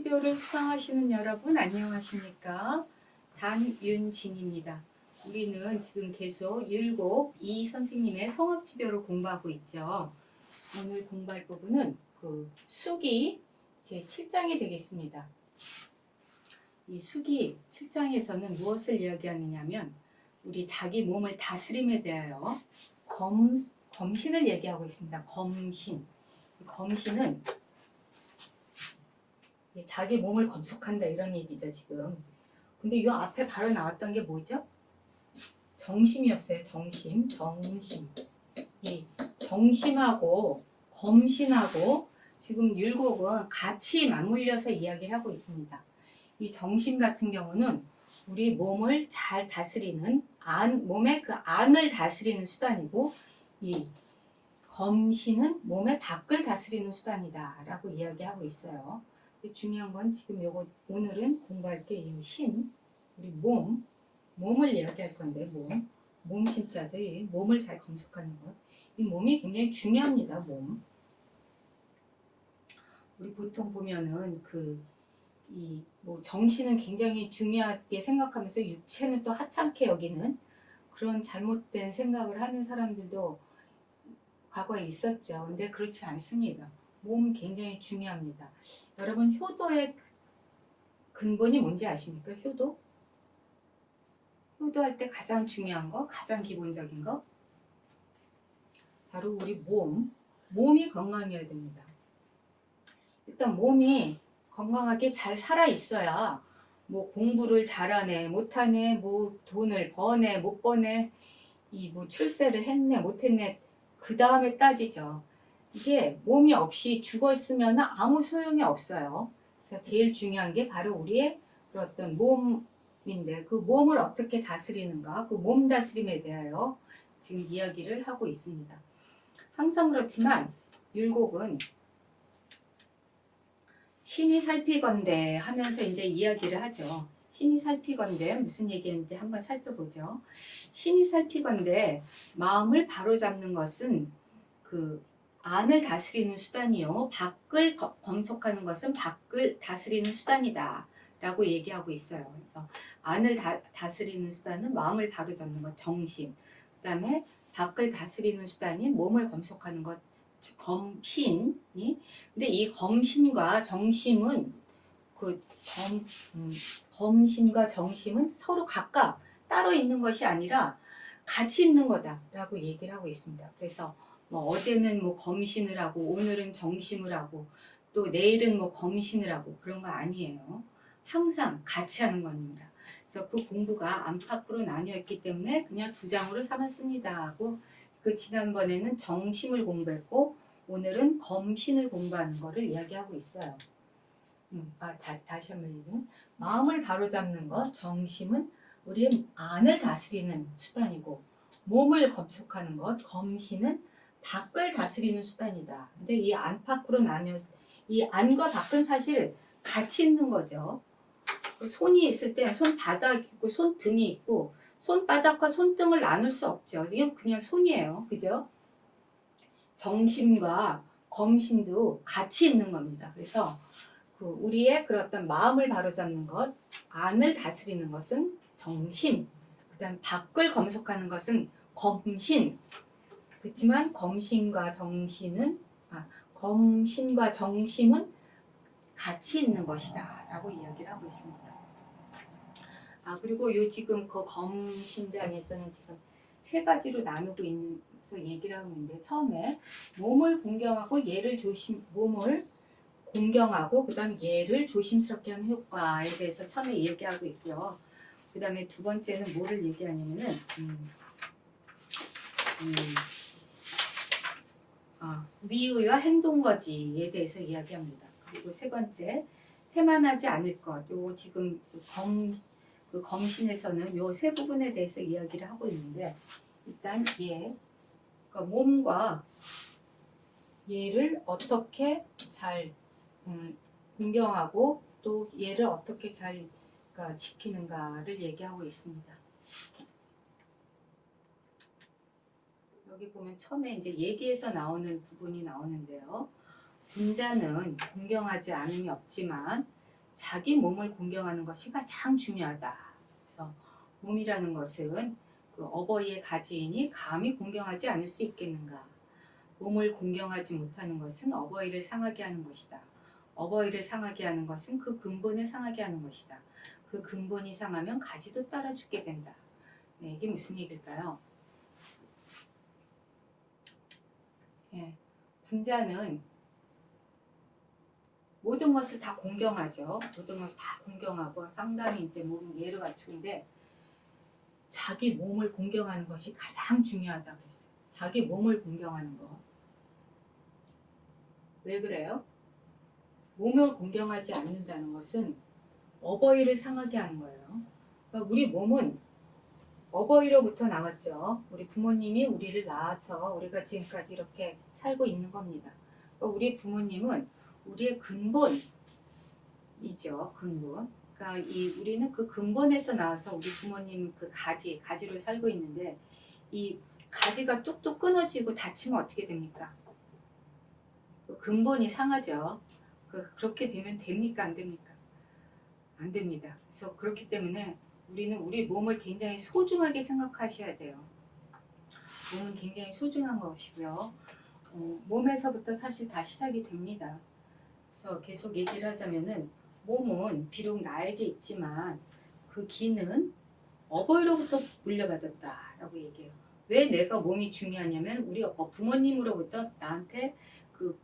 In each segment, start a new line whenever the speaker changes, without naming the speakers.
성악지별을 수강하시는 여러분 안녕하십니까? 단윤진입니다. 우리는 지금 계속 율곡 이 선생님의 성악지별을 공부하고 있죠. 오늘 공부할 부분은 수기 제7장이 되겠습니다. 이 수기 7장에서는 무엇을 이야기하느냐면 우리 자기 몸을 다스림에 대하여 검신을 얘기하고 있습니다. 검신은 자기 몸을 검속한다 이런 얘기죠 지금. 근데 이 앞에 바로 나왔던 게 뭐죠? 정심이었어요. 정심. 이 정심하고 검신하고 지금 율곡은 같이 맞물려서 이야기를 하고 있습니다. 이 정심 같은 경우는 우리 몸을 잘 다스리는 몸의 그 안을 다스리는 수단이고, 이 검신은 몸의 밖을 다스리는 수단이다 라고 이야기하고 있어요. 중요한 건 지금 요거 오늘은 공부할 게 이 우리 몸을 이야기할 건데 몸 신자죠. 이 몸을 잘 검속하는 것. 이 몸이 굉장히 중요합니다. 몸. 우리 보통 보면은 정신은 굉장히 중요하게 생각하면서 육체는 또 하찮게 여기는 그런 잘못된 생각을 하는 사람들도 과거에 있었죠. 근데 그렇지 않습니다. 몸 굉장히 중요합니다. 여러분 효도의 근본이 뭔지 아십니까? 효도할 때 가장 중요한 거, 가장 기본적인 거 바로 우리 몸이 건강해야 됩니다. 일단 몸이 건강하게 잘 살아 있어야 공부를 잘하네 못하네 돈을 버네 못 버네 출세를 했네 못했네 그 다음에 따지죠. 이게 몸이 없이 죽어 있으면 아무 소용이 없어요. 그래서 제일 중요한 게 바로 우리의 어떤 몸인데 그 몸을 어떻게 다스리는가, 그 몸 다스림에 대하여 지금 이야기를 하고 있습니다. 항상 그렇지만 율곡은 신이 살피건대 하면서 이제 이야기를 하죠. 신이 살피건대 무슨 얘기인지 한번 살펴보죠. 신이 살피건대 마음을 바로잡는 것은 그 안을 다스리는 수단이요. 밖을 검속하는 것은 밖을 다스리는 수단이다 라고 얘기하고 있어요. 그래서 안을 다스리는 수단은 마음을 바로잡는 것, 정심. 그 다음에 밖을 다스리는 수단이 몸을 검속하는 것, 검신이. 근데 이 검신과 정심은 검신과 정심은 서로 각각 따로 있는 것이 아니라 같이 있는 거다라고 얘기를 하고 있습니다. 그래서 어제는 검신을 하고 오늘은 정심을 하고 또 내일은 검신을 하고 그런 거 아니에요. 항상 같이 하는 겁니다. 그래서 그 공부가 안팎으로 나뉘어 있기 때문에 그냥 두 장으로 삼았습니다 하고, 지난번에는 정심을 공부했고 오늘은 검신을 공부하는 거를 이야기하고 있어요. 다시 한번 얘기하면 마음을 바로잡는 것, 정심은 우리의 안을 다스리는 수단이고, 몸을 검속하는 것, 검신은 밖을 다스리는 수단이다. 근데 이 안팎으로 나뉘어, 이 안과 밖은 사실 같이 있는 거죠. 손이 있을 때 손바닥이 있고 손등이 있고 손바닥과 손등을 나눌 수 없죠. 이건 그냥 손이에요. 그죠? 정심과 검신도 같이 있는 겁니다. 그래서 우리의 그런 마음을 바로잡는 것, 안을 다스리는 것은 정심, 그 다음 밖을 검속하는 것은 검신. 그렇지만 검신과 정심은 같이 있는 것이다 라고 이야기를 하고 있습니다. 그리고 지금 검신장에서는 지금 세 가지로 나누고 있는서 얘기를 하고 있는데, 처음에 몸을 공경하고 그 다음에 얘를 조심스럽게 하는 효과에 대해서 처음에 얘기하고 있고요. 그 다음에 두 번째는 뭐를 얘기하냐면은 위의와 행동거지에 대해서 이야기합니다. 그리고 세 번째, 태만하지 않을 것. 지금 검신에서는 요 세 부분에 대해서 이야기를 하고 있는데, 일단 몸과 얘를 어떻게 잘 공경하고 또 얘를 어떻게 잘 지키는가를 얘기하고 있습니다. 여기 보면 처음에 이제 얘기에서 나오는 부분이 나오는데요. 군자는 공경하지 않음이 없지만 자기 몸을 공경하는 것이 가장 중요하다. 그래서 몸이라는 것은 그 어버이의 가지이니 감히 공경하지 않을 수 있겠는가. 몸을 공경하지 못하는 것은 어버이를 상하게 하는 것이다. 어버이를 상하게 하는 것은 그 근본을 상하게 하는 것이다. 그 근본이 상하면 가지도 따라 죽게 된다. 네, 이게 무슨 얘기일까요? 예, 군자는 모든 것을 다 공경하죠. 모든 것을 다 공경하고 상당히 이제 몸 예를 갖추는데 자기 몸을 공경하는 것이 가장 중요하다고 했어요. 자기 몸을 공경하는 거. 왜 그래요? 몸을 공경하지 않는다는 것은 어버이를 상하게 하는 거예요. 그러니까 우리 몸은 어버이로부터 나왔죠. 우리 부모님이 우리를 낳아서 우리가 지금까지 이렇게 살고 있는 겁니다. 그러니까 우리 부모님은 우리의 근본이죠. 근본. 그러니까 우리는 그 근본에서 나와서 우리 부모님 그 가지로 살고 있는데 이 가지가 뚝뚝 끊어지고 다치면 어떻게 됩니까? 그 근본이 상하죠. 그렇게 되면 됩니까? 안 됩니까? 안 됩니다. 그래서 그렇기 때문에 우리는 우리 몸을 굉장히 소중하게 생각하셔야 돼요. 몸은 굉장히 소중한 것이고요. 몸에서부터 사실 다 시작이 됩니다. 그래서 계속 얘기를 하자면은 몸은 비록 나에게 있지만 그 기는 어버이로부터 물려받았다라고 얘기해요. 왜 내가 몸이 중요하냐면 우리 부모님으로부터 나한테 그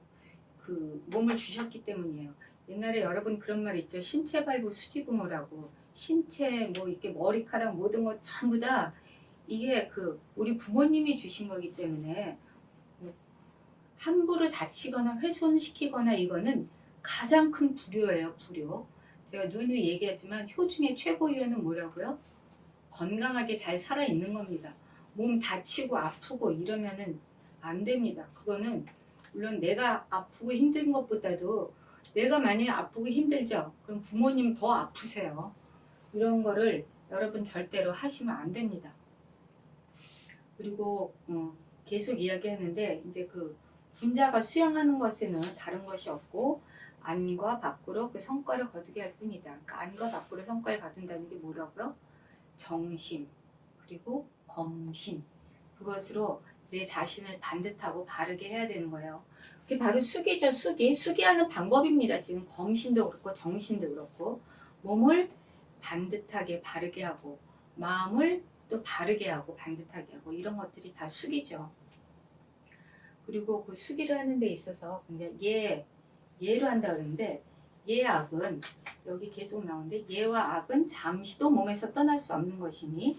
몸을 주셨기 때문이에요. 옛날에 여러분 그런 말 있죠. 신체 발부 수지부모라고. 신체 뭐 이렇게 머리카락 모든 것 전부 다 이게 우리 부모님이 주신 거기 때문에 뭐 함부로 다치거나 훼손시키거나 이거는 가장 큰 불효예요. 불효. 제가 누누이 얘기했지만 효 중에 최고효는 뭐라고요? 건강하게 잘 살아있는 겁니다. 몸 다치고 아프고 이러면은 안 됩니다. 그거는 물론 내가 아프고 힘든 것보다도 내가 만약에 아프고 힘들죠. 그럼 부모님 더 아프세요. 이런 거를 여러분 절대로 하시면 안 됩니다. 그리고 계속 이야기하는데 이제 그 군자가 수양하는 것에는 다른 것이 없고 안과 밖으로 그 성과를 거두게 할 뿐이다. 그러니까 안과 밖으로 성과를 거둔다는 게 뭐라고요? 정심 그리고 검신 그것으로 내 자신을 반듯하고 바르게 해야 되는 거예요. 그게 바로 수기죠. 수기하는 방법입니다. 지금 검신도 그렇고 정신도 그렇고 몸을 반듯하게 바르게 하고 마음을 또 바르게 하고 반듯하게 하고 이런 것들이 다 수기죠. 그리고 그 수기를 하는 데 있어서 근데 예로 한다 그러는데 예악은 여기 계속 나오는데 예와 악은 잠시도 몸에서 떠날 수 없는 것이니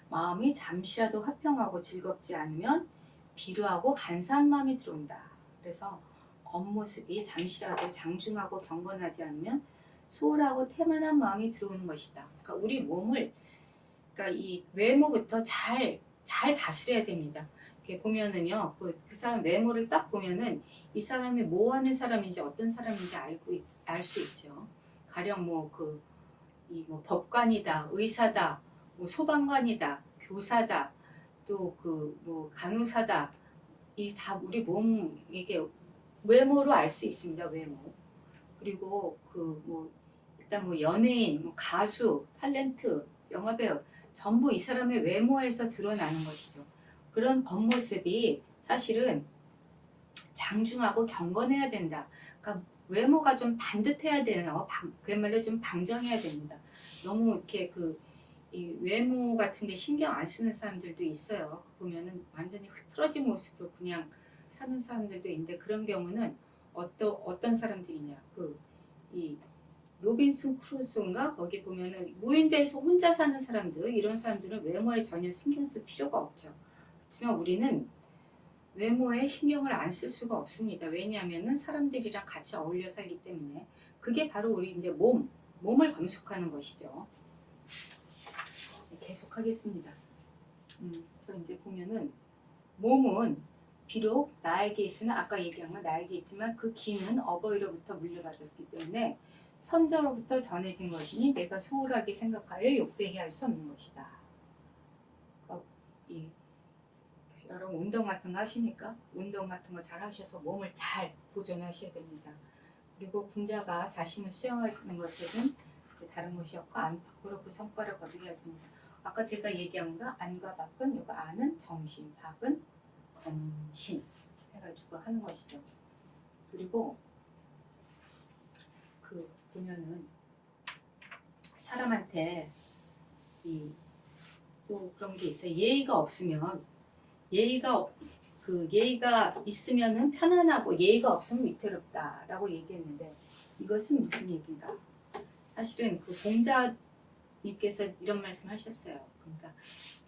마음이 잠시라도 화평하고 즐겁지 않으면 비루하고 간사한 마음이 들어온다. 그래서 겉모습이 잠시라도 장중하고 경건하지 않으면 소홀하고 태만한 마음이 들어오는 것이다. 그러니까 우리 몸을 그러니까 이 외모부터 잘 다스려야 됩니다. 이렇게 보면은요, 그 사람 외모를 딱 보면은 이 사람이 뭐 하는 사람인지 어떤 사람인지 알 수 있죠. 가령 뭐 법관이다, 의사다, 뭐 소방관이다, 교사다, 또 뭐 간호사다, 이 다 우리 몸 이게 외모로 알 수 있습니다. 외모. 그리고 뭐 일단 뭐 연예인, 뭐 가수, 탤런트, 영화배우 전부 이 사람의 외모에서 드러나는 것이죠. 그런 겉모습이 사실은 장중하고 경건해야 된다. 그러니까 외모가 좀 반듯해야 되나요? 그야말로 좀 방정해야 됩니다. 너무 이렇게 이 외모 같은 데 신경 안 쓰는 사람들도 있어요. 보면은 완전히 흐트러진 모습으로 그냥 사는 사람들도 있는데 그런 경우는 어떤 사람들이냐. 이 로빈슨 크루소인가 거기 보면은 무인도에서 혼자 사는 사람들 이런 사람들은 외모에 전혀 신경 쓸 필요가 없죠. 하지만 우리는 외모에 신경을 안 쓸 수가 없습니다. 왜냐하면은 사람들이랑 같이 어울려 살기 때문에 그게 바로 우리 이제 몸을 검색하는 것이죠. 계속 하겠습니다. 그래서 이제 보면은 몸은 비록 나에게 있으나 아까 얘기한 건 나에게 있지만 그 기는 어버이로부터 물려받았기 때문에 선조로부터 전해진 것이니 내가 소홀하게 생각하여 욕되게 할 수 없는 것이다. 여러분 운동 같은 거 하십니까? 운동 같은 거 잘 하셔서 몸을 잘 보존하셔야 됩니다. 그리고 군자가 자신을 수용하는 것은 다른 것이 없고 안 밖으로 그 성과를 거두게 할 뿐이다. 아까 제가 얘기한 거 안과 밖은 요거 안은 정신, 밖은 검신 해가지고 하는 것이죠. 그리고 그 보면은 사람한테 또 그런 게 있어요. 예의가 없으면 예의가 있으면은 편안하고 예의가 없으면 위태롭다라고 얘기했는데 이것은 무슨 얘기인가? 사실은 그 공자님께서 이런 말씀하셨어요. 그러니까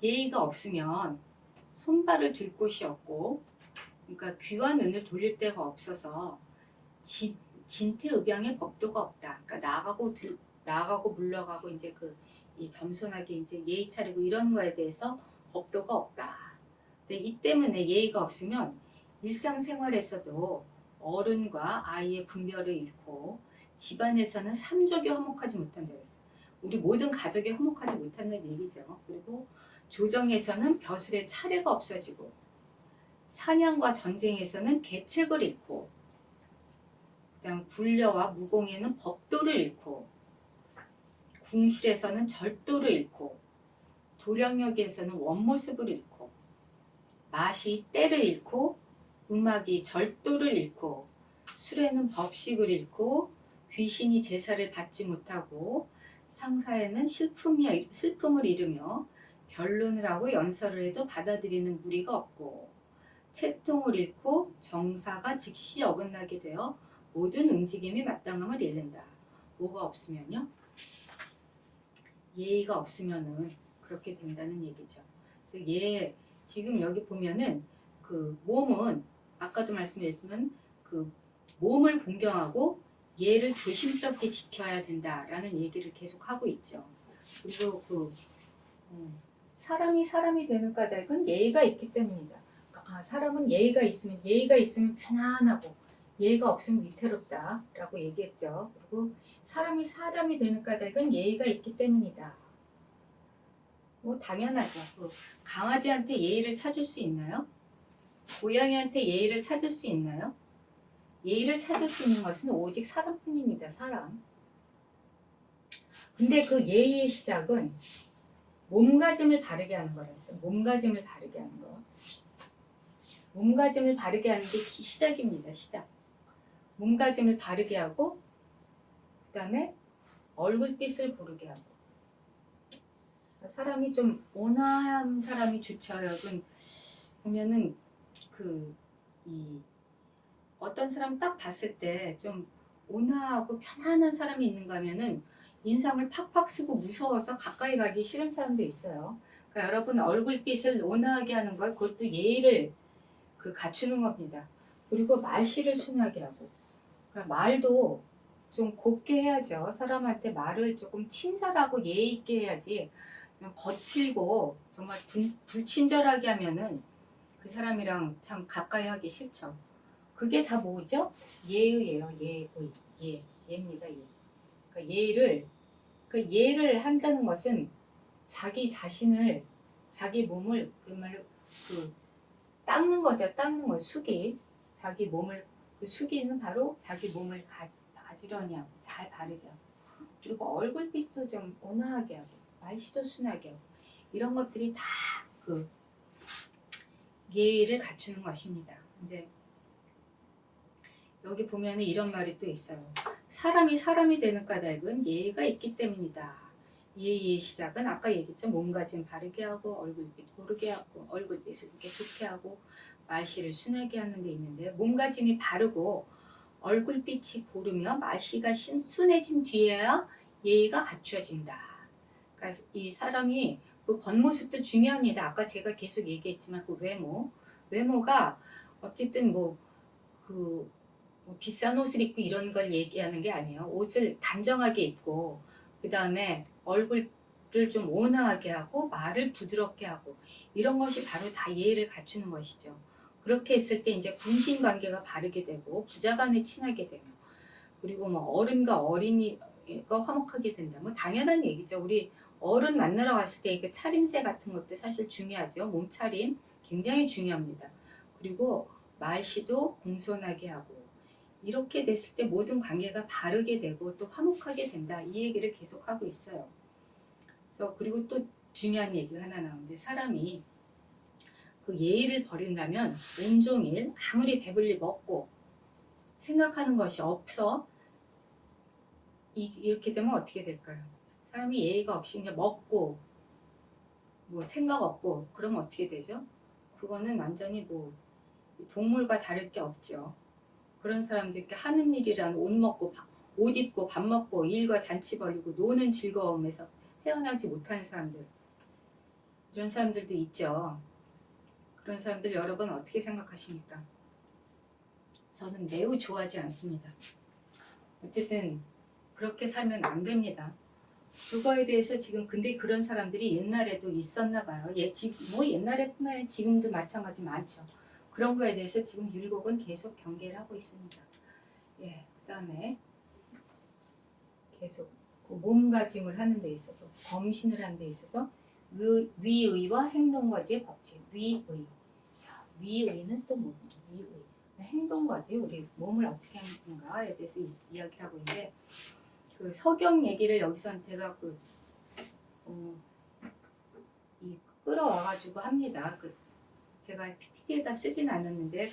예의가 없으면 손발을 들 곳이 없고, 그러니까 귀와 눈을 돌릴 데가 없어서 진퇴의병의 법도가 없다. 그러니까 나가고 물러가고 이제 이 겸손하게 이제 예의 차리고 이런 거에 대해서 법도가 없다. 근데 이 때문에 예의가 없으면 일상생활에서도 어른과 아이의 분별을 잃고 집안에서는 삼족이 화목하지 못한다고 했어요. 우리 모든 가족이 화목하지 못한다는 얘기죠. 그리고 조정에서는 벼슬의 차례가 없어지고 사냥과 전쟁에서는 계책을 잃고 그다음 굴려와 무공에는 법도를 잃고 궁실에서는 절도를 잃고 도량역에서는 원모습을 잃고 맛이 때를 잃고 음악이 절도를 잃고 술에는 법식을 잃고 귀신이 제사를 받지 못하고 상사에는 슬픔을 잃으며 변론을 하고 연설을 해도 받아들이는 무리가 없고 채통을 잃고 정사가 즉시 어긋나게 되어 모든 움직임이 마땅함을 잃는다. 뭐가 없으면요? 예의가 없으면은 그렇게 된다는 얘기죠. 그래서 지금 여기 보면은 그 몸은 아까도 말씀드렸지만 그 몸을 공경하고 예를 조심스럽게 지켜야 된다라는 얘기를 계속 하고 있죠. 그리고 사람이 되는 까닭은 예의가 있기 때문이다. 사람은 예의가 있으면 편안하고 예의가 없으면 위태롭다라고 얘기했죠. 그리고 사람이 되는 까닭은 예의가 있기 때문이다. 뭐 당연하죠. 강아지한테 예의를 찾을 수 있나요? 고양이한테 예의를 찾을 수 있나요? 예의를 찾을 수 있는 것은 오직 사람뿐입니다. 사람. 근데 그 예의의 시작은 몸가짐을 바르게 하는 거랬어요. 몸가짐을 바르게 하는 거. 몸가짐을 바르게 하는 게 시작입니다. 시작. 몸가짐을 바르게 하고 그 다음에 얼굴빛을 고르게 하고 사람이 좀 온화한 사람이 좋죠. 여러분 보면은 어떤 사람 딱 봤을 때 좀 온화하고 편안한 사람이 있는가 하면은 인상을 팍팍 쓰고 무서워서 가까이 가기 싫은 사람도 있어요. 그러니까 여러분 얼굴빛을 온화하게 하는 것 그것도 예의를 갖추는 겁니다. 그리고 말씨를 순하게 하고 그러니까 말도 좀 곱게 해야죠. 사람한테 말을 조금 친절하고 예의 있게 해야지 그냥 거칠고 정말 불친절하게 하면은 그 사람이랑 참 가까이 하기 싫죠. 그게 다 뭐죠? 예의예요. 예입니다. 예. 그러니까 예를 한다는 것은 자기 자신을 자기 몸을 닦는 거죠. 닦는 거 숙이 자기 몸을 숙이는 바로 자기 몸을 가지런히 하고 잘 바르게 하고 그리고 얼굴빛도 좀 온화하게 하고 말씨도 순하게 하고 이런 것들이 다 예의를 갖추는 것입니다. 근데 여기 보면 이런 말이 또 있어요. 사람이 되는 까닭은 예의가 있기 때문이다. 예의의 시작은 아까 얘기했죠. 몸가짐 바르게 하고 얼굴빛 고르게 하고 얼굴빛을 이렇게 좋게 하고 말씨를 순하게 하는 데 있는데 몸가짐이 바르고 얼굴빛이 고르며 말씨가 순해진 뒤에야 예의가 갖추어진다. 그러니까 이 사람이 그 겉모습도 중요합니다. 아까 제가 계속 얘기했지만 그 외모가 어쨌든 비싼 옷을 입고 이런 걸 얘기하는 게 아니에요. 옷을 단정하게 입고 그 다음에 얼굴을 좀 온화하게 하고 말을 부드럽게 하고 이런 것이 바로 다 예의를 갖추는 것이죠. 그렇게 했을 때 이제 군신 관계가 바르게 되고 부자 간에 친하게 되며 그리고 어른과 어린이가 화목하게 된다. 당연한 얘기죠. 우리 어른 만나러 갔을 때 이게 차림새 같은 것도 사실 중요하죠. 몸차림 굉장히 중요합니다. 그리고 말씨도 공손하게 하고 이렇게 됐을 때 모든 관계가 바르게 되고 또 화목하게 된다. 이 얘기를 계속 하고 있어요. 그래서 그리고 또 중요한 얘기가 하나 나오는데, 사람이 그 예의를 버린다면 온종일 아무리 배불리 먹고 생각하는 것이 없어 이렇게 되면 어떻게 될까요? 사람이 예의가 없이 이제 먹고 뭐 생각 없고 그러면 어떻게 되죠? 그거는 완전히 뭐 동물과 다를 게 없죠. 그런 사람들께 하는 일이란 옷 먹고 옷 입고 밥 먹고 일과 잔치 벌이고 노는 즐거움에서 헤어나지 못하는 사람들, 이런 사람들도 있죠. 그런 사람들 여러분 어떻게 생각하십니까? 저는 매우 좋아하지 않습니다. 어쨌든 그렇게 살면 안 됩니다. 그거에 대해서 지금 근데 그런 사람들이 옛날에도 있었나 봐요. 뭐 옛날에뿐만 아니라 지금도 마찬가지 많죠. 그런 거에 대해서 지금 율곡은 계속 경계를 하고 있습니다. 예, 그다음에 계속 그 몸가짐을 하는 데 있어서, 검신을 하는 데 있어서 위의와 행동과지의 법칙. 위의. 자, 위의는 또 뭡니까? 위의. 행동과지, 우리 몸을 어떻게 하는가에 대해서 이야기를 하고 있는데, 그 서경 얘기를 여기서 제가 끌어와가지고 합니다. 제가 PPT에다 쓰진 않았는데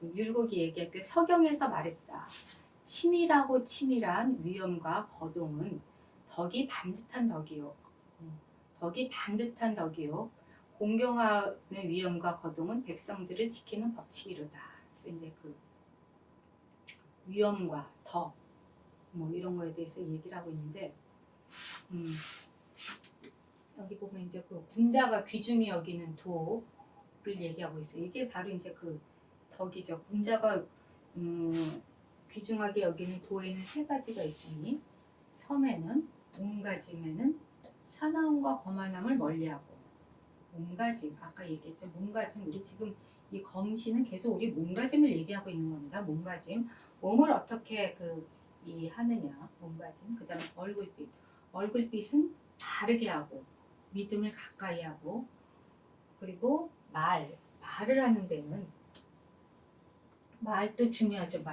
율곡이 얘기할 때 서경에서 말했다. 치밀하고 치밀한 위엄과 거동은 덕이 반듯한 덕이요. 덕이 반듯한 덕이요. 공경하는 위엄과 거동은 백성들을 지키는 법칙이로다. 그래서 이제 그 위엄과 덕, 뭐 이런 거에 대해서 얘기를 하고 있는데, 여기 보면 이제 그 군자가 귀중히 여기는 도를 얘기하고 있어요. 이게 바로 이제 그 덕이죠. 군자가 귀중하게 여기는 도에는 세 가지가 있으니, 처음에는 몸가짐에는 사나움과 거만함을 멀리하고, 몸가짐 아까 얘기했죠. 몸가짐, 우리 지금 이 검시는 계속 우리 몸가짐을 얘기하고 있는 겁니다. 몸가짐, 몸을 어떻게 하느냐, 몸가짐. 그 다음에 얼굴빛, 얼굴빛은 바르게 하고 믿음을 가까이 하고, 그리고 말을 하는 데는 말도 중요하죠.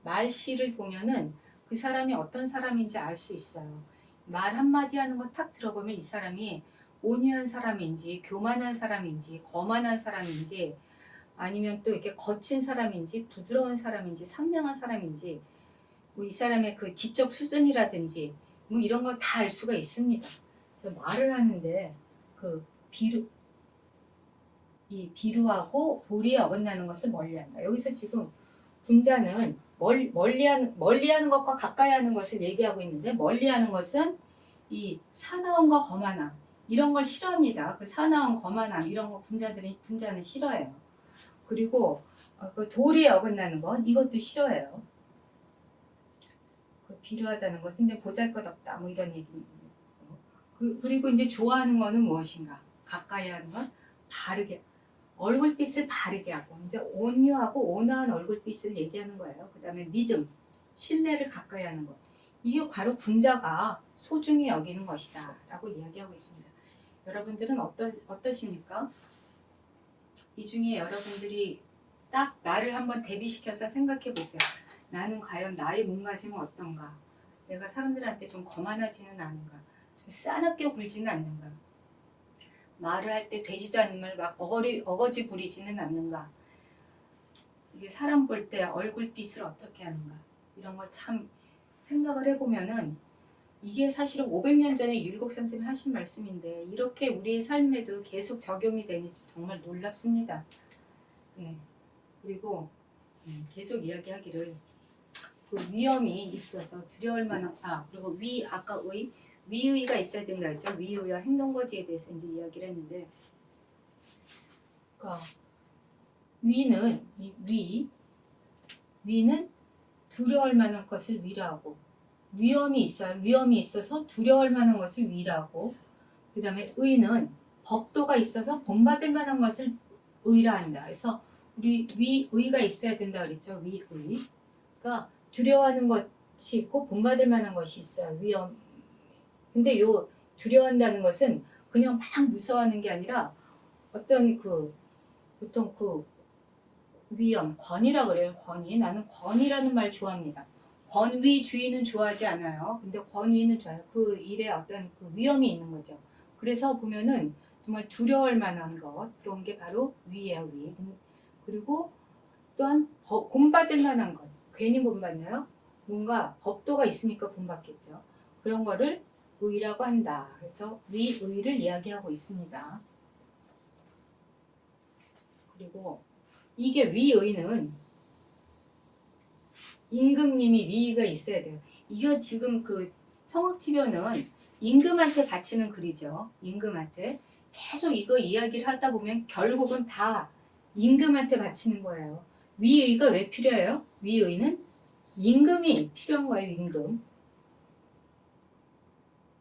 말씨를 보면은 그 사람이 어떤 사람인지 알 수 있어요. 말 한마디 하는 거 탁 들어보면 이 사람이 온유한 사람인지 교만한 사람인지 거만한 사람인지, 아니면 또 이렇게 거친 사람인지 부드러운 사람인지 상냥한 사람인지, 뭐 이 사람의 그 지적 수준이라든지 뭐 이런 거 다 알 수가 있습니다. 그래서 말을 하는데 그 비루하고 도리에 어긋나는 것을 멀리한다. 여기서 지금 군자는 멀리하는 것과 가까이 하는 것을 얘기하고 있는데, 멀리하는 것은 이 사나움과 거만함, 이런 걸 싫어합니다. 그 사나움, 거만함 이런 거 군자는 싫어해요. 그리고 그 도리에 어긋나는 것, 이것도 싫어해요. 그 비루하다는 것은 이제 보잘것없다 뭐 이런 얘기입니다. 그리고 이제 좋아하는 거는 무엇인가? 가까이 하는 건 바르게, 얼굴빛을 바르게 하고, 이제 온유하고 온화한 얼굴빛을 얘기하는 거예요. 그 다음에 믿음, 신뢰를 가까이 하는 것. 이게 바로 군자가 소중히 여기는 것이다 라고 이야기하고 있습니다. 여러분들은 어떠십니까? 이 중에 여러분들이 딱 나를 한번 대비시켜서 생각해 보세요. 나는 과연 나의 몸가짐은 어떤가? 내가 사람들한테 좀 거만하지는 않은가? 좀 싸납게 굴지는 않는가? 말을 할 때 되지도 않는 말 막 어거지 부리지는 않는가? 이게 사람 볼 때 얼굴빛을 어떻게 하는가? 이런 걸 참 생각을 해보면은, 이게 사실은 500년 전에 율곡 선생님이 하신 말씀인데 이렇게 우리의 삶에도 계속 적용이 되니 정말 놀랍습니다. 예. 그리고 계속 이야기하기를, 그 위험이 있어서 두려울 만한, 그리고 아까 위의가 있어야 된다 했죠. 위의와 행동거지에 대해서 이제 이야기를 했는데, 그러니까 위는 두려울 만한 것을 위라하고, 위험이 있어서 두려울 만한 것을 위라하고, 그 다음에 의는 법도가 있어서 본받을 만한 것을 의라한다. 그래서 우리 위의가 있어야 된다 그랬죠. 위의. 그러니까 두려워하는 것이 있고 본받을 만한 것이 있어요. 위험. 근데 요 두려워한다는 것은 그냥 막 무서워하는 게 아니라, 어떤 보통 위험, 권위라 그래요. 권위. 나는 권위라는 말 좋아합니다. 권위주의는 좋아하지 않아요. 근데 권위는 좋아요. 그 일에 어떤 그 위험이 있는 거죠. 그래서 보면은 정말 두려울 만한 것, 그런 게 바로 위예요, 위. 그리고 또한 본받을 만한 것. 괜히 본받나요? 뭔가 법도가 있으니까 본받겠죠. 그런 거를 의라고 한다. 그래서 위의를 이야기하고 있습니다. 그리고 이게 위의는 임금님이 위의가 있어야 돼요. 이거 지금 그 성악지변은 임금한테 바치는 글이죠. 임금한테. 계속 이거 이야기를 하다 보면 결국은 다 임금한테 바치는 거예요. 위의가 왜 필요해요? 위의는 임금이 필요한 거예요. 임금.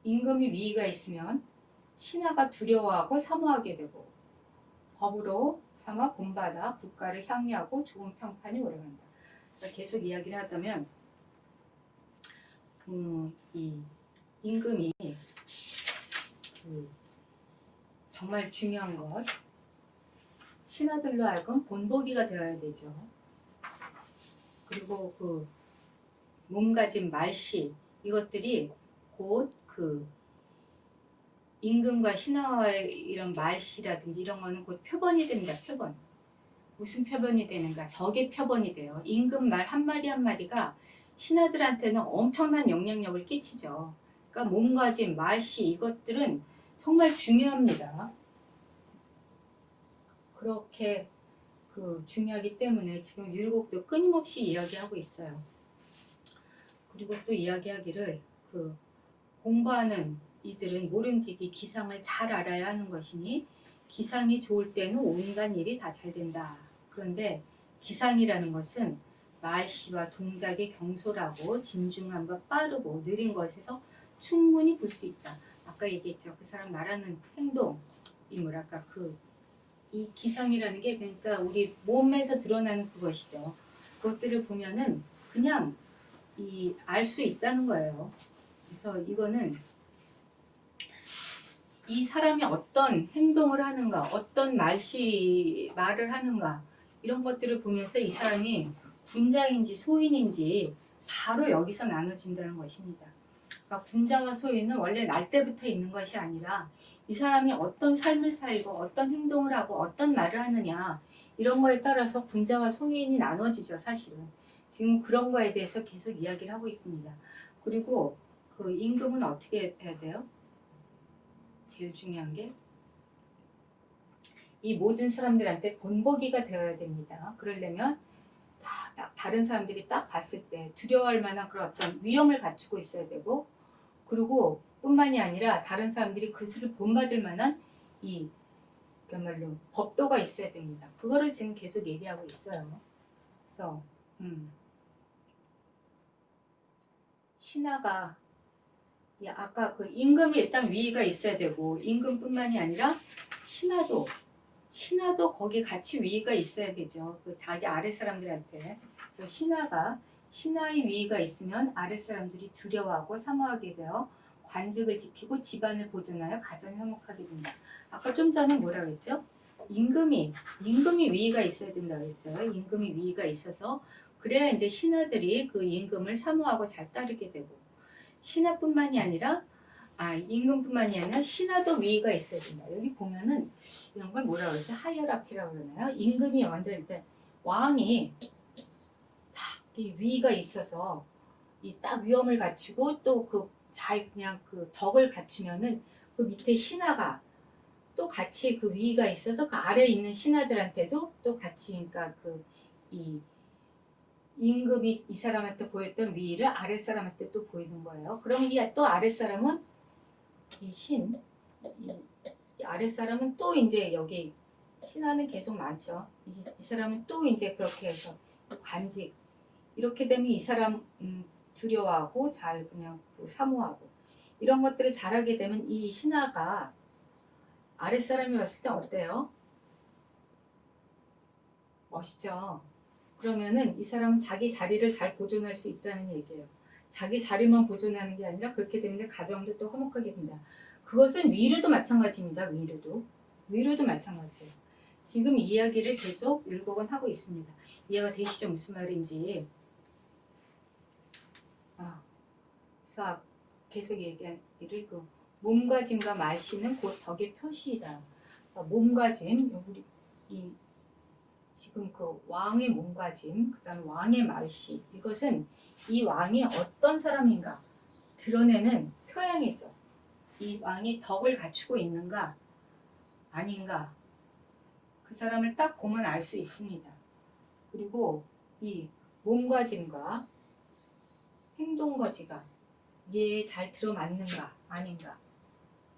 임금이 위의가 있으면 신하가 두려워하고 사모하게 되고 법으로 삼아 본받아 국가를 향유하고 좋은 평판이 오래간다. 계속 이야기를 하다면 이 임금이 정말 중요한 것 신하들로 하여금 본보기가 되어야 되죠. 그리고 그 몸가짐 말씨 이것들이 곧 그 임금과 신하의 이런 말씨라든지 이런 거는 곧 표본이 됩니다. 표본. 무슨 표본이 되는가? 덕의 표본이 돼요. 임금 말 한마디 한마디가 신하들한테는 엄청난 영향력을 끼치죠. 그러니까 몸가짐, 말씨 이것들은 정말 중요합니다. 그렇게 그 중요하기 때문에 지금 율곡도 끊임없이 이야기하고 있어요. 그리고 또 이야기하기를 그 공부하는 이들은 모름지기 기상을 잘 알아야 하는 것이니 기상이 좋을 때는 온갖 일이 다 잘 된다. 그런데 기상이라는 것은 말씨와 동작이 경솔하고 진중함과 빠르고 느린 것에서 충분히 볼 수 있다. 아까 얘기했죠. 그 사람 말하는 행동이 뭐랄까 이 기상이라는 게 그러니까 우리 몸에서 드러나는 그것이죠. 그것들을 보면은 그냥 알 수 있다는 거예요. 그래서 이거는 이 사람이 어떤 행동을 하는가, 어떤 말을 하는가 이런 것들을 보면서 이 사람이 군자인지 소인인지 바로 여기서 나눠진다는 것입니다. 그러니까 군자와 소인은 원래 날 때부터 있는 것이 아니라 이 사람이 어떤 삶을 살고 어떤 행동을 하고 어떤 말을 하느냐 이런 거에 따라서 군자와 소인이 나눠지죠. 사실은. 지금 그런 거에 대해서 계속 이야기를 하고 있습니다. 그리고 그 임금은 어떻게 해야 돼요? 제일 중요한 게 이 모든 사람들한테 본보기가 되어야 됩니다. 그러려면 다른 사람들이 딱 봤을 때 두려워할 만한 그런 어떤 위험을 갖추고 있어야 되고 그리고 뿐만이 아니라 다른 사람들이 그것을 본받을 만한 그야말로 법도가 있어야 됩니다. 그거를 지금 계속 얘기하고 있어요. 그래서 신하가 아까 그 임금이 일단 위의가 있어야 되고 임금뿐만이 아니라 신하도 거기 같이 위의가 있어야 되죠. 그 닭의 아래 사람들한테. 그래서 신하의 위의가 있으면 아래 사람들이 두려워하고 사모하게 되어 관직을 지키고 집안을 보존하여 가정이 화목하게 된다. 아까 좀 전에 뭐라고 했죠? 임금이 위의가 있어야 된다고 했어요. 임금이 위의가 있어서 그래야 이제 신하들이 그 임금을 사모하고 잘 따르게 되고 신하뿐만이 아니라 임금뿐만이 아니라 신하도 위의가 있어야 된다. 여기 보면은 이런 걸 뭐라고 그러죠? 하이어라키라고 그러나요? 임금이 먼저 일단 왕이 딱 위의가 있어서 이 딱 위엄을 갖추고 또 그냥 그 덕을 갖추면은 그 밑에 신하가 또 같이 그 위의가 있어서 그 아래에 있는 신하들한테도 또 같이 그러니까 이 임금이 이 사람한테 보였던 위의를 아랫사람한테 또 보이는 거예요. 그럼 또 아랫사람은 이 아랫사람은 또 이제 여기 신하는 계속 많죠. 이 사람은 또 이제 그렇게 해서 관직 이렇게 되면 이 사람 두려워하고 잘 그냥 사모하고 이런 것들을 잘하게 되면 이 신하가 아랫사람이 봤을 때 어때요? 멋있죠. 그러면은 이 사람은 자기 자리를 잘 보존할 수 있다는 얘기예요. 자기 자리만 보존하는 게 아니라 그렇게 되면 가정도 또 화목하게 된다. 그것은 위로도 마찬가지입니다. 위로도 마찬가지예요. 지금 이야기를 계속 율곡은 하고 있습니다. 이해가 되시죠? 무슨 말인지. 그래서 계속 얘기하기를 몸가짐과 말씨는 곧 덕의 표시이다. 몸가짐, 우리 이 지금 그 왕의 몸가짐, 그다음 왕의 말씨, 이것은 이 왕이 어떤 사람인가 드러내는 표양이죠. 이 왕이 덕을 갖추고 있는가 아닌가, 그 사람을 딱 보면 알 수 있습니다. 그리고 이 몸가짐과 행동거지가 얘에 잘 들어맞는가 아닌가.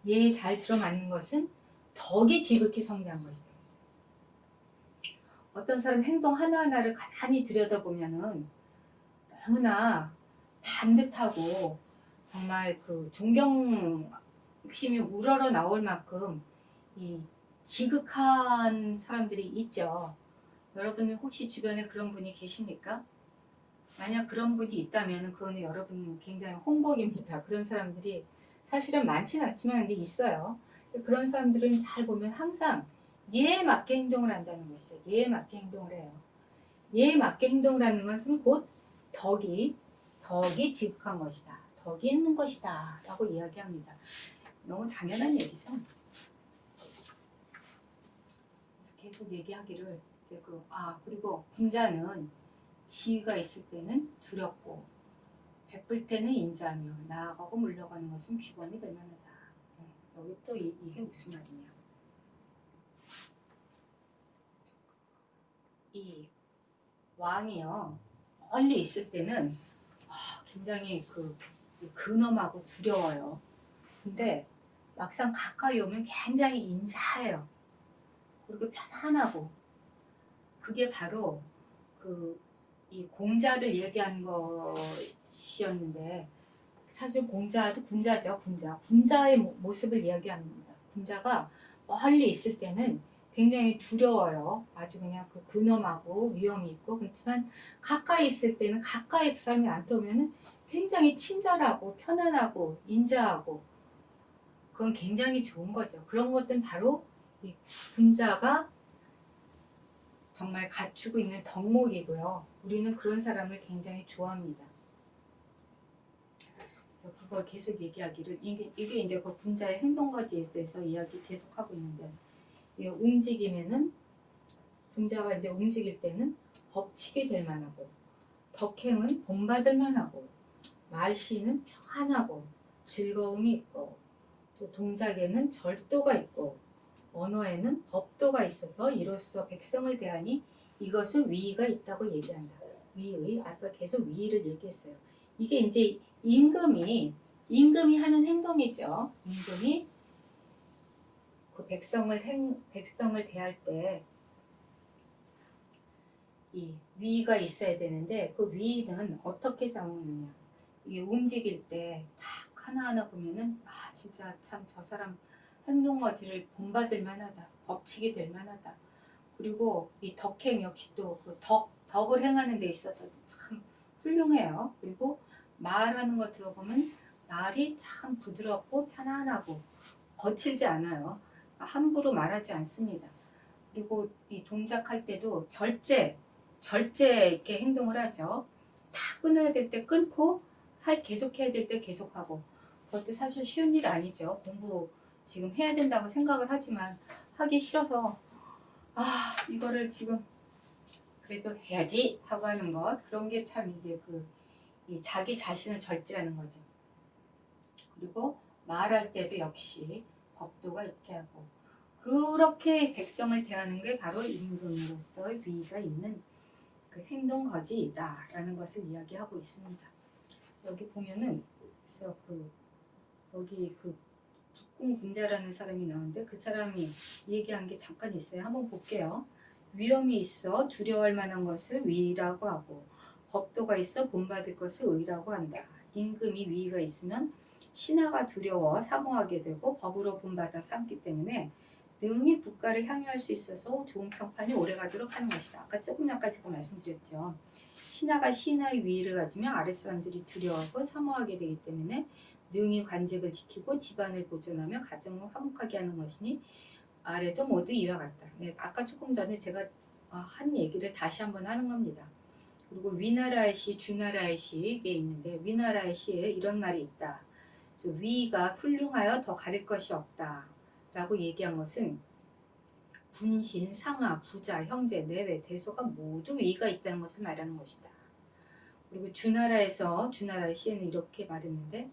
얘에 잘 들어맞는 것은 덕이 지극히 성대한 것이다. 어떤 사람 행동 하나하나를 가만히 들여다보면은 너무나 반듯하고 정말 그 존경심이 우러러 나올 만큼 이 지극한 사람들이 있죠. 여러분은 혹시 주변에 그런 분이 계십니까? 만약 그런 분이 있다면 그거는 여러분 굉장히 홍복입니다. 그런 사람들이 사실은 많지는 않지만 근데 있어요. 그런 사람들은 잘 보면 항상 얘에 맞게 행동을 한다는 것이죠. 얘에 맞게 행동을 해요. 얘에 맞게 행동을 하는 것은 곧 덕이 지극한 것이다. 덕이 있는 것이다. 라고 이야기합니다. 너무 당연한 얘기죠. 그래서 계속 얘기하기를 그리고 군자는 지위가 있을 때는 두렵고 베풀 때는 인자하며 나아가고 물러가는 것은 규범이 될 만하다. 여기 또 이게 무슨 말이냐. 이 왕이요 멀리 있을 때는 굉장히 근엄하고 두려워요. 근데 막상 가까이 오면 굉장히 인자해요. 그리고 편안하고, 그게 바로 이 공자를 얘기한 것이었는데, 사실 공자도 군자죠. 군자의 모습을 이야기합니다. 군자가 멀리 있을 때는 굉장히 두려워요. 아주 그냥 근엄하고 위험이 있고, 그렇지만 가까이 있을 때는 가까이 그 사람이 나타오면은 굉장히 친절하고 편안하고 인자하고, 그건 굉장히 좋은 거죠. 그런 것들은 바로 이 군자가 정말 갖추고 있는 덕목이고요. 우리는 그런 사람을 굉장히 좋아합니다. 그걸 계속 얘기하기를, 이게 이제 그 군자의 행동거지에 대해서 이야기 계속하고 있는데, 움직임에는 군자가 이제 움직일 때는 법칙이 될 만하고, 덕행은 본받을 만하고, 말씨는 평안하고 즐거움이 있고, 또 동작에는 절도가 있고, 언어에는 법도가 있어서 이로써 백성을 대하니 이것은 위의가 있다고 얘기한다. 위의, 아까 계속 위의를 얘기했어요. 이게 이제 임금이 하는 행동이죠. 임금이 그 백성을 대할 때 이 위의가 있어야 되는데, 그 위의는 어떻게 싸우느냐. 이게 움직일 때 딱 하나하나 보면은 진짜 참 저 사람 행동거지를 본받을 만하다. 법칙이 될 만하다. 그리고 이 덕행 역시 또 덕을 행하는 데 있어서 참 훌륭해요. 그리고 말하는 거 들어보면 말이 참 부드럽고 편안하고 거칠지 않아요. 함부로 말하지 않습니다. 그리고 이 동작할 때도 절제 있게 행동을 하죠. 다 끊어야 될 때 끊고 계속해야 될 때 계속하고. 그것도 사실 쉬운 일 아니죠. 공부 지금 해야 된다고 생각을 하지만 하기 싫어서 이거를 지금 그래도 해야지 하고 하는 것, 그런 게 참 이제 이 자기 자신을 절제하는 거죠. 그리고 말할 때도 역시 법도가 있게 하고, 그렇게 백성을 대하는 게 바로 임금으로서의 위의가 있는 그 행동거지이다 라는 것을 이야기하고 있습니다. 여기 보면은 그래서 여기 북궁 군자라는 사람이 나오는데, 그 사람이 얘기한 게 잠깐 있어요. 한번 볼게요. 위험이 있어 두려워할 만한 것을 위의라고 하고, 법도가 있어 본받을 것을 의라고 한다. 임금이 위의가 있으면 신하가 두려워 사모하게 되고 법으로 본받아 삼기 때문에 능히 국가를 향유할 수 있어서 좋은 평판이 오래가도록 하는 것이다. 아까 조금 전까지 제가 말씀드렸죠. 신하가 신하의 위의를 가지면 아랫사람들이 두려워하고 사모하게 되기 때문에 능히 관직을 지키고 집안을 보존하며 가정을 화목하게 하는 것이니 아래도 모두 이와 같다. 네, 아까 조금 전에 제가 한 얘기를 다시 한번 하는 겁니다. 그리고 위나라의 시, 주나라의 시에 있는데 위나라의 시에 이런 말이 있다. 위가 훌륭하여 더 가릴 것이 없다 라고 얘기한 것은 군신, 상하, 부자, 형제, 내외, 대소가 모두 위가 있다는 것을 말하는 것이다. 그리고 주나라의 시에는 이렇게 말했는데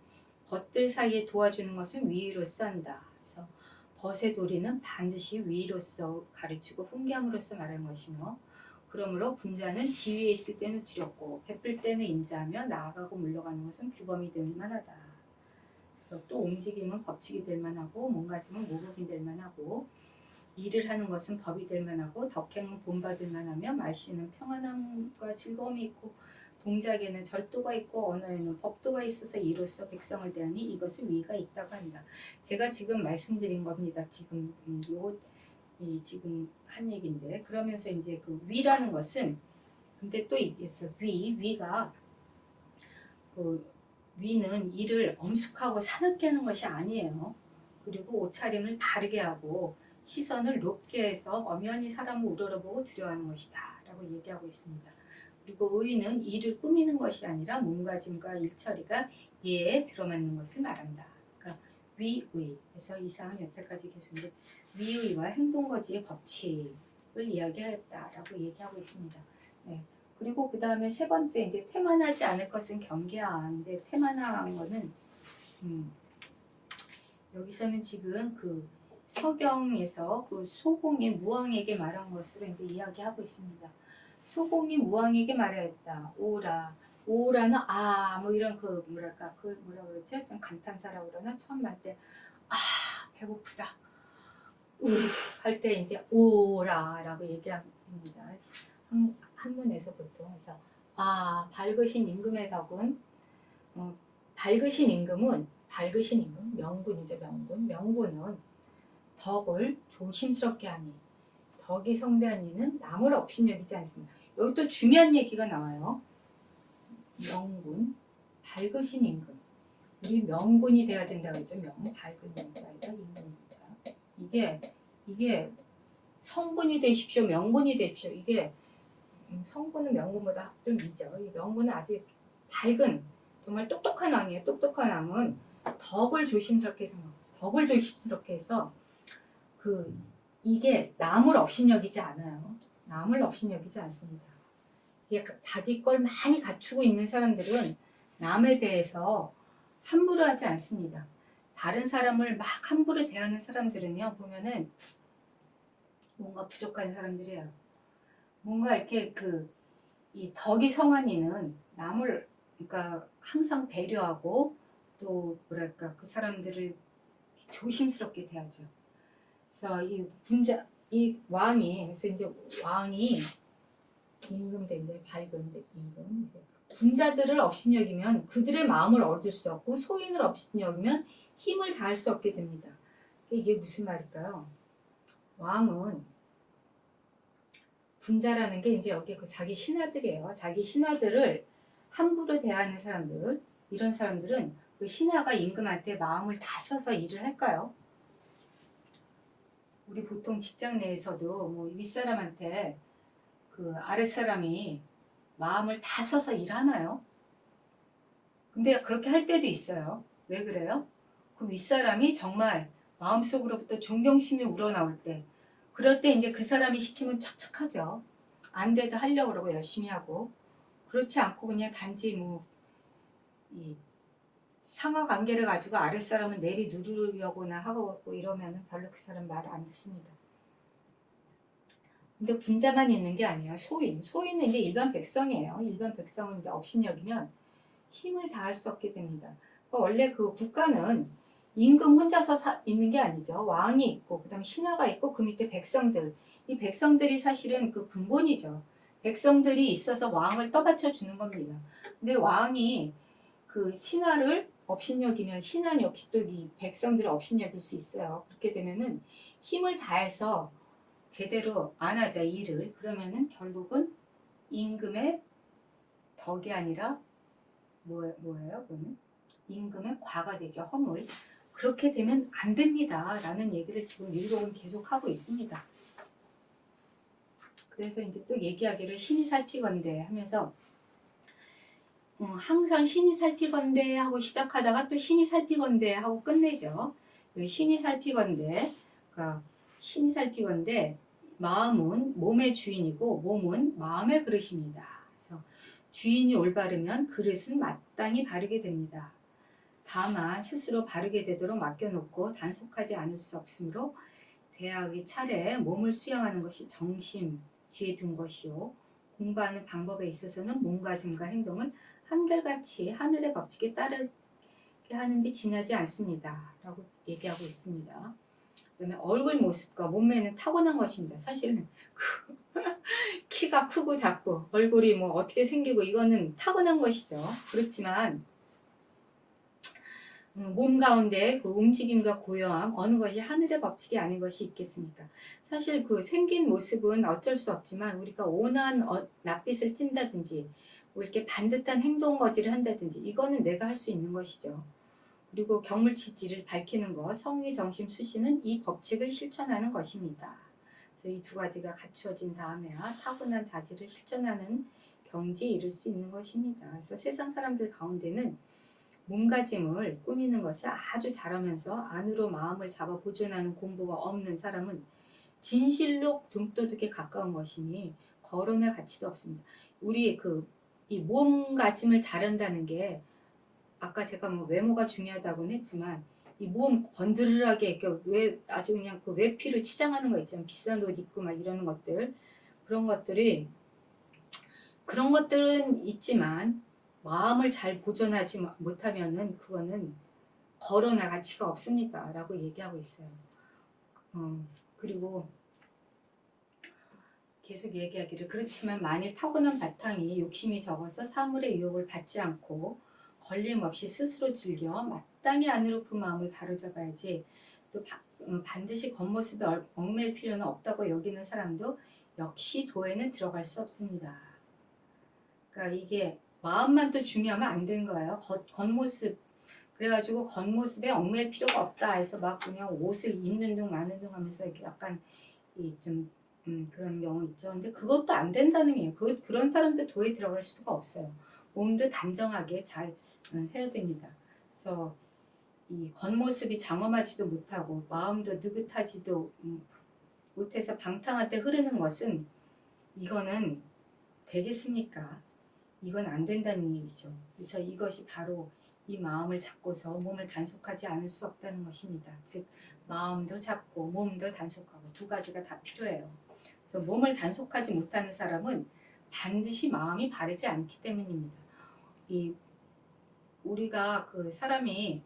벗들 사이에 도와주는 것은 위로서 한다. 그래서 벗의 도리는 반드시 위로서 가르치고 훈계함으로써 말하는 것이며 그러므로 군자는 지위에 있을 때는 두렵고 베풀 때는 인자하며 나아가고 물러가는 것은 규범이 될 만하다. 그래서 또 움직임은 법칙이 될 만하고 몸가짐은 모범이 될 만하고 일을 하는 것은 법이 될 만하고 덕행은 본받을 만하며 말씨는 평안함과 즐거움이 있고 동작에는 절도가 있고 언어에는 법도가 있어서 이로써 백성을 대하니 이것은 위가 있다고 한다. 제가 지금 말씀드린 겁니다. 지금 지금 한 얘기인데 그러면서 이제 그 위라는 것은 근데 또 있어 위가 그 위는 일을 엄숙하고 사납게 하는 것이 아니에요. 그리고 옷차림을 바르게 하고 시선을 높게 해서 엄연히 사람을 우러러보고 두려워하는 것이다 라고 얘기하고 있습니다. 그리고 의는 일을 꾸미는 것이 아니라 몸가짐과 일처리가 예에 들어맞는 것을 말한다. 그러니까 위의, 그래서 이상 여태까지 계속 이제 위의와 행동거지의 법칙을 이야기하였다라고 얘기하고 있습니다. 네. 그리고 그 다음에 세 번째 이제 태만하지 않을 것은 경계하인데 태만한 거는 여기서는 지금 그 서경에서 그 소공이 무왕에게 말한 것으로 이제 이야기하고 있습니다. 소공이 무왕에게 말하였다. 오라. 오라는 뭐 이런 그 뭐랄까 그 뭐라 그러죠? 좀 감탄사라고 그러나 처음 말 때 배고프다. 할 때 이제 오라라고 얘기합니다. 한문에서 보통 그래서 밝으신 임금의 덕은 밝으신 임금 명군이죠. 명군은 덕을 조심스럽게 하니 덕이 성대한 이는 남을 업신여기지 않습니다. 여기 또 중요한 얘기가 나와요. 명군, 밝으신 임금. 우리 명군이 돼야 된다고 했죠. 밝은 임금이 아니라 임금입니다. 이게 성군이 되십시오, 명군이 되십시오. 이게 성군은 명군보다 좀 미죠. 이 명군은 아직 밝은 정말 똑똑한 왕이에요. 똑똑한 왕은 덕을 조심스럽게 해서 이게 남을 업신여기지 않아요. 남을 업신여기지 않습니다. 이게 자기 걸 많이 갖추고 있는 사람들은 남에 대해서 함부로 하지 않습니다. 다른 사람을 막 함부로 대하는 사람들은요, 보면은 뭔가 부족한 사람들이에요. 뭔가 이렇게 이 덕이 성한 이는 남을 그러니까 항상 배려하고 또 뭐랄까 그 사람들을 조심스럽게 대하죠. 그래서 이 왕이 그래서 이제 왕이 임금대인데 밝은 임금 군자들을 업신여기면 그들의 마음을 얻을 수 없고 소인을 업신여기면 힘을 다할 수 없게 됩니다. 이게 무슨 말일까요? 왕은 군자라는 게 이제 여기 자기 신하들이에요. 자기 신하들을 함부로 대하는 사람들, 이런 사람들은 그 신하가 임금한테 마음을 다 써서 일을 할까요? 우리 보통 직장 내에서도 뭐 윗사람한테 그 아랫사람이 마음을 다 써서 일하나요? 근데 그렇게 할 때도 있어요. 왜 그래요? 그 윗사람이 정말 마음속으로부터 존경심이 우러나올 때 그럴 때 이제 그 사람이 시키면 척척하죠. 안 돼도 하려고 그러고 열심히 하고 그렇지 않고 그냥 단지 이 상하 관계를 가지고 아랫사람은 내리 누르려고나 하고 이러면 별로 그 사람 말을 안 듣습니다. 근데 군자만 있는 게 아니에요. 소인은 이제 일반 백성이에요. 일반 백성은 이제 업신여기면 힘을 다할 수 없게 됩니다. 원래 그 국가는 임금 혼자서 있는 게 아니죠. 왕이 있고 그다음에 신하가 있고 그 밑에 백성들. 이 백성들이 사실은 그 근본이죠. 백성들이 있어서 왕을 떠받쳐 주는 겁니다. 근데 왕이 그 신하를 업신여기면 신하 역시 또 이 백성들을 업신여길 수 있어요. 그렇게 되면은 힘을 다해서 제대로 안 하자 일을 그러면은 결국은 임금의 덕이 아니라 뭐예요? 그거는 임금의 과가 되죠. 그렇게 되면 안 됩니다 라는 얘기를 지금 율곡은 계속 하고 있습니다. 그래서 이제 또 얘기하기를 신이 살피건대 하면서 항상 신이 살피건대 하고 시작하다가 또 신이 살피건대 하고 끝내죠. 신이 살피건대, 그러니까 신이 살피건대 마음은 몸의 주인이고 몸은 마음의 그릇입니다. 그래서 주인이 올바르면 그릇은 마땅히 바르게 됩니다. 다만 스스로 바르게 되도록 맡겨놓고 단속하지 않을 수 없으므로 대학의 차례 몸을 수양하는 것이 정심 뒤에 둔 것이요. 공부하는 방법에 있어서는 몸가짐과 행동을 한결같이 하늘의 법칙에 따르게 하는데 지나지 않습니다. 라고 얘기하고 있습니다. 그다음에 얼굴 모습과 몸매는 타고난 것입니다. 사실은 키가 크고 작고 얼굴이 뭐 어떻게 생기고 이거는 타고난 것이죠. 그렇지만 몸 가운데 그 움직임과 고요함 어느 것이 하늘의 법칙이 아닌 것이 있겠습니까? 사실 그 생긴 모습은 어쩔 수 없지만 우리가 온화한 낯빛을 띈다든지 뭐 이렇게 반듯한 행동 거지를 한다든지 이거는 내가 할 수 있는 것이죠. 그리고 경물치지를 밝히는 것, 성의, 정심, 수시는 이 법칙을 실천하는 것입니다. 이 두 가지가 갖추어진 다음에야 타고난 자질을 실천하는 경지에 이를 수 있는 것입니다. 그래서 세상 사람들 가운데는 몸가짐을 꾸미는 것을 아주 잘하면서 안으로 마음을 잡아 보존하는 공부가 없는 사람은 진실로 등도둑에 가까운 것이니 거론의 가치도 없습니다. 우리 이 몸가짐을 잘한다는 게 아까 제가 뭐 외모가 중요하다고는 했지만 이 몸 번드르르하게 왜 아주 그냥 그 외피로 치장하는 거 있잖아요. 비싼 옷 입고 막 이러는 것들 그런 것들은 있지만 마음을 잘 보존하지 못하면은 그거는 거론할 가치가 없습니다 라고 얘기하고 있어요. 그리고 계속 얘기하기를 그렇지만 만일 타고난 바탕이 욕심이 적어서 사물의 유혹을 받지 않고 걸림없이 스스로 즐겨 마땅히 안으로 그 마음을 바로잡아야지 또 반드시 겉모습에 얽매일 필요는 없다고 여기는 사람도 역시 도에는 들어갈 수 없습니다. 그러니까 이게 마음만 또 중요하면 안 되는 거예요. 겉모습 그래가지고 겉모습에 얽매일 필요가 없다 해서 막 그냥 옷을 입는 둥 마는 둥 하면서 이렇게 약간 좀 그런 경우 있죠. 근데 그것도 안 된다는 게 그런 사람들 도에 들어갈 수가 없어요. 몸도 단정하게 잘 해야 됩니다. 그래서 이 겉모습이 장엄하지도 못하고 마음도 느긋하지도 못해서 방탕한테 흐르는 것은 이거는 되겠습니까? 이건 안 된다는 얘기죠. 그래서 이것이 바로 이 마음을 잡고서 몸을 단속하지 않을 수 없다는 것입니다. 즉 마음도 잡고 몸도 단속하고 두 가지가 다 필요해요. 그래서 몸을 단속하지 못하는 사람은 반드시 마음이 바르지 않기 때문입니다. 우리가 그 사람이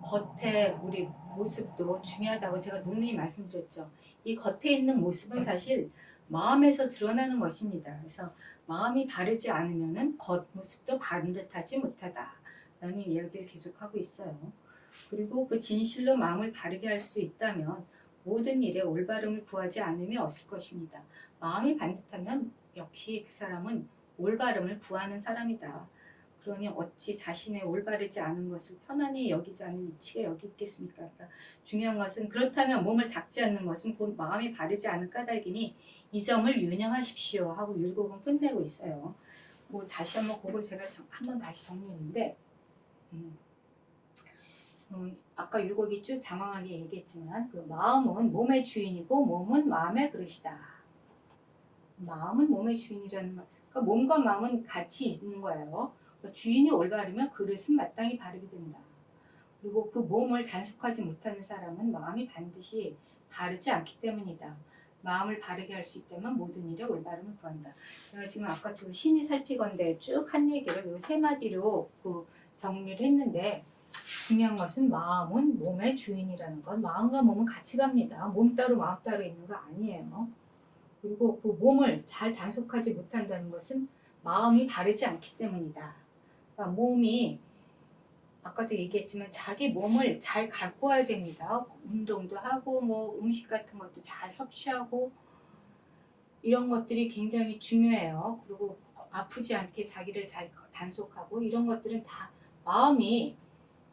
겉에 우리 모습도 중요하다고 제가 누누이 말씀드렸죠. 이 겉에 있는 모습은 사실 마음에서 드러나는 것입니다. 그래서 마음이 바르지 않으면 겉모습도 반듯하지 못하다 라는 이야기를 계속하고 있어요. 그리고 그 진실로 마음을 바르게 할 수 있다면 모든 일에 올바름을 구하지 않으면 없을 것입니다. 마음이 반듯하면 역시 그 사람은 올바름을 구하는 사람이다. 그러니 어찌 자신의 올바르지 않은 것을 편안히 여기지 않은 이치가 여기 있겠습니까? 그러니까 중요한 것은 그렇다면 몸을 닦지 않는 것은 곧 마음이 바르지 않은 까닭이니 이 점을 유념하십시오 하고 율곡은 끝내고 있어요. 뭐 다시 한번 그걸 제가 한번 다시 정리했는데 아까 율곡이 쭉 장황하게 얘기했지만 그 마음은 몸의 주인이고 몸은 마음의 그릇이다. 마음은 몸의 주인이라는 말. 그러니까 몸과 마음은 같이 있는 거예요. 주인이 올바르면 그릇은 마땅히 바르게 된다. 그리고 그 몸을 단속하지 못하는 사람은 마음이 반드시 바르지 않기 때문이다. 마음을 바르게 할 수 있다면 모든 일에 올바름을 구한다. 제가 지금 아까 신이 살피건대 쭉 한 얘기를 요 세 마디로 정리를 했는데 중요한 것은 마음은 몸의 주인이라는 건 마음과 몸은 같이 갑니다. 몸 따로 마음 따로 있는 거 아니에요. 그리고 그 몸을 잘 단속하지 못한다는 것은 마음이 바르지 않기 때문이다. 그러니까 몸이 아까도 얘기했지만 자기 몸을 잘 갖고 와야 됩니다. 운동도 하고 뭐 음식 같은 것도 잘 섭취하고 이런 것들이 굉장히 중요해요. 그리고 아프지 않게 자기를 잘 단속하고 이런 것들은 다 마음이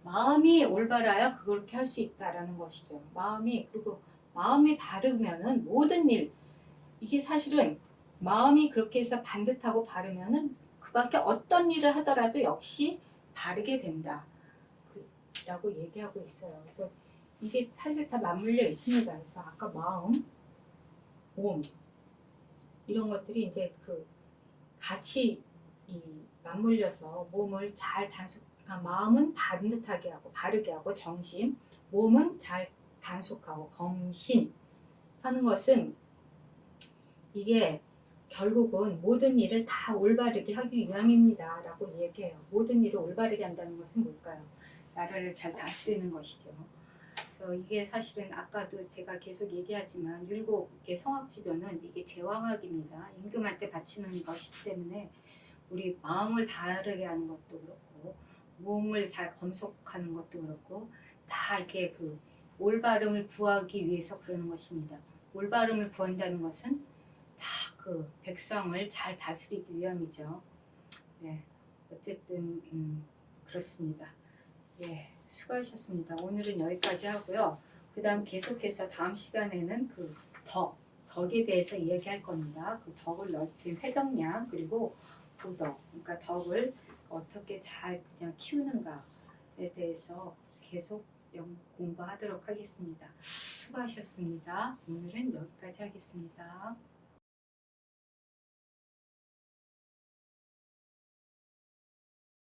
마음이 올바라야 그렇게 할 수 있다라는 것이죠. 그리고 마음이 바르면은 모든 일, 이게 사실은 마음이 그렇게 해서 반듯하고 바르면은 그밖에 어떤 일을 하더라도 역시 바르게 된다. 라고 얘기하고 있어요. 그래서 이게 사실 다 맞물려 있습니다. 그래서 아까 마음, 몸, 이런 것들이 이제 그 같이 이 맞물려서 몸을 잘 마음은 반듯하게 하고 바르게 하고 정심, 몸은 잘 단속하고 검신 하는 것은 이게 결국은 모든 일을 다 올바르게 하기 위함입니다. 라고 얘기해요. 모든 일을 올바르게 한다는 것은 뭘까요? 나라를 잘 다스리는 것이죠. 그래서 이게 사실은 아까도 제가 계속 얘기하지만 율곡의 성악지변은 이게 제왕학입니다. 임금한테 바치는 것이기 때문에 우리 마음을 바르게 하는 것도 그렇고 몸을 잘 검속하는 것도 그렇고 다 이렇게 그 올바름을 구하기 위해서 그러는 것입니다. 올바름을 구한다는 것은 다 그 백성을 잘 다스리기 위함이죠. 네, 어쨌든 그렇습니다. 예, 수고하셨습니다. 오늘은 여기까지 하고요. 그 다음 계속해서 다음 시간에는 그 덕에 대해서 이야기할 겁니다. 그 덕을 넓힌 회덕량 그리고 보덕, 그러니까 덕을 어떻게 잘 그냥 키우는가에 대해서 계속 공부하도록 하겠습니다. 수고하셨습니다. 오늘은 여기까지 하겠습니다.